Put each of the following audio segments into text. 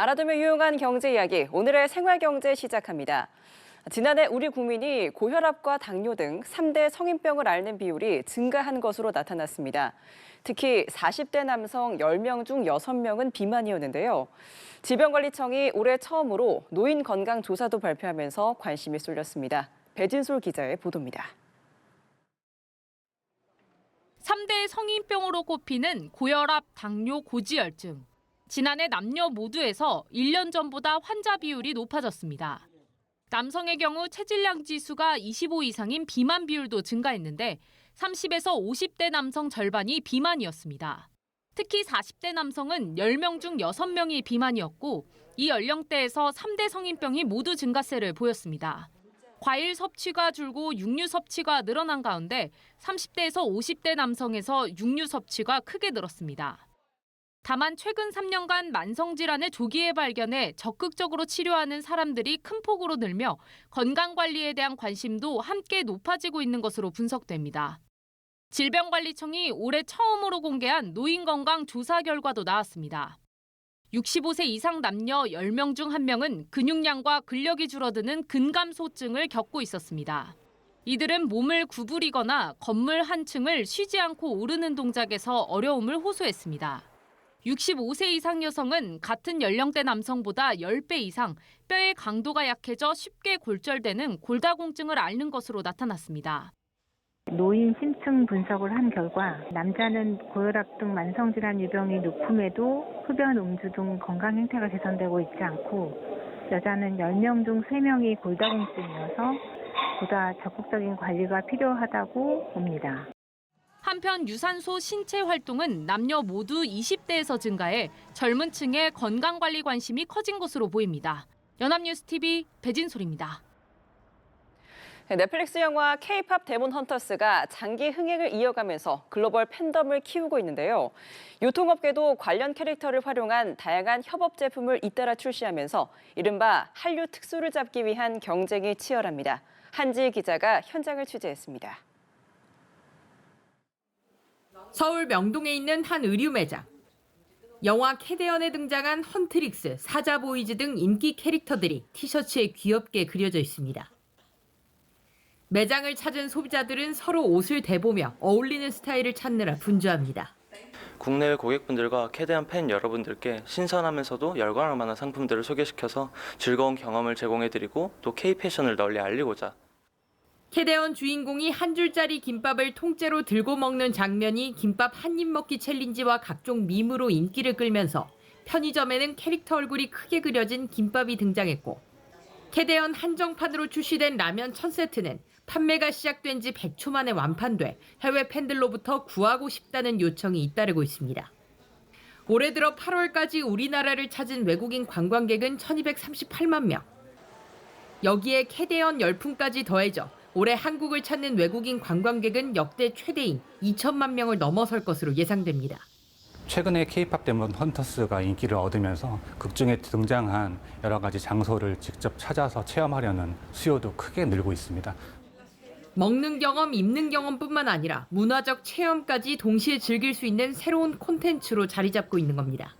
알아두면 유용한 경제 이야기, 오늘의 생활경제 시작합니다. 지난해 우리 국민이 고혈압과 당뇨 등 3대 성인병을 앓는 비율이 증가한 것으로 나타났습니다. 특히 40대 남성 10명 중 6명은 비만이었는데요. 질병관리청이 올해 처음으로 노인 건강 조사도 발표하면서 관심이 쏠렸습니다. 배진솔 기자의 보도입니다. 3대 성인병으로 꼽히는 고혈압, 당뇨, 고지혈증. 지난해 남녀 모두에서 1년 전보다 환자 비율이 높아졌습니다. 남성의 경우 체질량 지수가 25 이상인 비만 비율도 증가했는데 30에서 50대 남성 절반이 비만이었습니다. 특히 40대 남성은 10명 중 6명이 비만이었고 이 연령대에서 3대 성인병이 모두 증가세를 보였습니다. 과일 섭취가 줄고 육류 섭취가 늘어난 가운데 30대에서 50대 남성에서 육류 섭취가 크게 늘었습니다. 다만 최근 3년간 만성질환을 조기에 발견해 적극적으로 치료하는 사람들이 큰 폭으로 늘며 건강관리에 대한 관심도 함께 높아지고 있는 것으로 분석됩니다. 질병관리청이 올해 처음으로 공개한 노인건강 조사 결과도 나왔습니다. 65세 이상 남녀 10명 중 1명은 근육량과 근력이 줄어드는 근감소증을 겪고 있었습니다. 이들은 몸을 구부리거나 건물 한 층을 쉬지 않고 오르는 동작에서 어려움을 호소했습니다. 65세 이상 여성은 같은 연령대 남성보다 10배 이상 뼈의 강도가 약해져 쉽게 골절되는 골다공증을 앓는 것으로 나타났습니다. 노인 심층 분석을 한 결과 남자는 고혈압 등 만성질환 유병이 높음에도 흡연, 음주 등 건강 행태가 개선되고 있지 않고 여자는 10명 중 3명이 골다공증이어서 보다 적극적인 관리가 필요하다고 봅니다. 한편 유산소 신체 활동은 남녀 모두 20대에서 증가해 젊은 층의 건강관리 관심이 커진 것으로 보입니다. 연합뉴스TV 배진솔입니다. 넷플릭스 영화 K-팝 데몬 헌터스가 장기 흥행을 이어가면서 글로벌 팬덤을 키우고 있는데요. 유통업계도 관련 캐릭터를 활용한 다양한 협업 제품을 잇따라 출시하면서 이른바 한류 특수를 잡기 위한 경쟁이 치열합니다. 한지희 기자가 현장을 취재했습니다. 서울 명동에 있는 한 의류 매장. 영화 캐대언에 등장한 헌트릭스, 사자보이즈 등 인기 캐릭터들이 티셔츠에 귀엽게 그려져 있습니다. 매장을 찾은 소비자들은 서로 옷을 대보며 어울리는 스타일을 찾느라 분주합니다. 국내외 고객분들과 캐대언 팬 여러분들께 신선하면서도 열광할 만한 상품들을 소개시켜서 즐거운 경험을 제공해드리고 또 K-패션을 널리 알리고자. 캐대언 주인공이 한 줄짜리 김밥을 통째로 들고 먹는 장면이 김밥 한 입 먹기 챌린지와 각종 밈으로 인기를 끌면서 편의점에는 캐릭터 얼굴이 크게 그려진 김밥이 등장했고 캐대언 한정판으로 출시된 라면 1000세트는 판매가 시작된 지 100초 만에 완판돼 해외 팬들로부터 구하고 싶다는 요청이 잇따르고 있습니다. 올해 들어 8월까지 우리나라를 찾은 외국인 관광객은 1238만 명. 여기에 캐대언 열풍까지 더해져 올해 한국을 찾는 외국인 관광객은 역대 최대인 2천만 명을 넘어설 것으로 예상됩니다. 최근에 K-팝 데몬 헌터스가 인기를 얻으면서 극중에 등장한 여러 가지 장소를 직접 찾아서 체험하려는 수요도 크게 늘고 있습니다. 먹는 경험, 입는 경험뿐만 아니라 문화적 체험까지 동시에 즐길 수 있는 새로운 콘텐츠로 자리 잡고 있는 겁니다.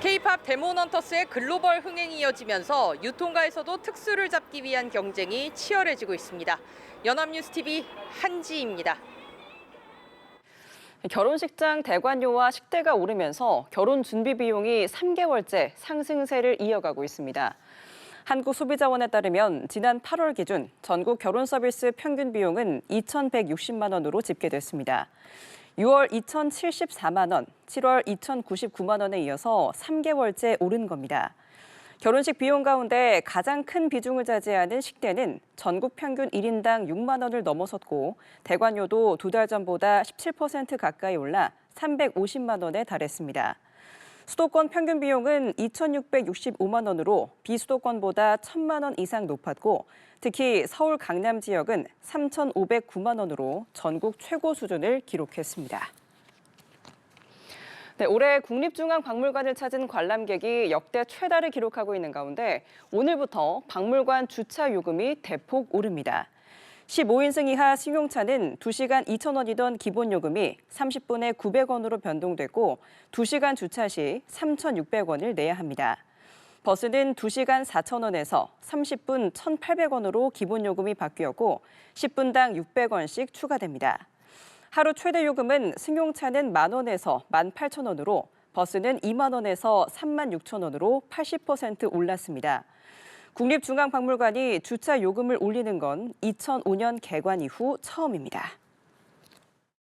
K-팝 데몬 헌터스의 글로벌 흥행이 이어지면서 유통가에서도 특수를 잡기 위한 경쟁이 치열해지고 있습니다. 연합뉴스TV 한지입니다. 결혼식장 대관료와 식대가 오르면서 결혼 준비 비용이 3개월째 상승세를 이어가고 있습니다. 한국소비자원에 따르면 지난 8월 기준 전국 결혼 서비스 평균 비용은 2,160만 원으로 집계됐습니다. 6월 2,074만 원, 7월 2,099만 원에 이어서 3개월째 오른 겁니다. 결혼식 비용 가운데 가장 큰 비중을 차지하는 식대는 전국 평균 1인당 6만 원을 넘어섰고 대관료도 2달 전보다 17% 가까이 올라 350만 원에 달했습니다. 수도권 평균 비용은 2,665만 원으로 비수도권보다 1,000만 원 이상 높았고 특히 서울 강남 지역은 3,509만 원으로 전국 최고 수준을 기록했습니다. 네, 올해 국립중앙박물관을 찾은 관람객이 역대 최다를 기록하고 있는 가운데 오늘부터 박물관 주차 요금이 대폭 오릅니다. 15인승 이하 승용차는 2시간 2,000원이던 기본 요금이 30분에 900원으로 변동되고 2시간 주차 시 3,600원을 내야 합니다. 버스는 2시간 4,000원에서 30분 1,800원으로 기본 요금이 바뀌었고 10분당 600원씩 추가됩니다. 하루 최대 요금은 승용차는 10,000원에서 18,000원으로 버스는 20,000원에서 36,000원으로 80% 올랐습니다. 국립중앙박물관이 주차 요금을 올리는 건 2005년 개관 이후 처음입니다.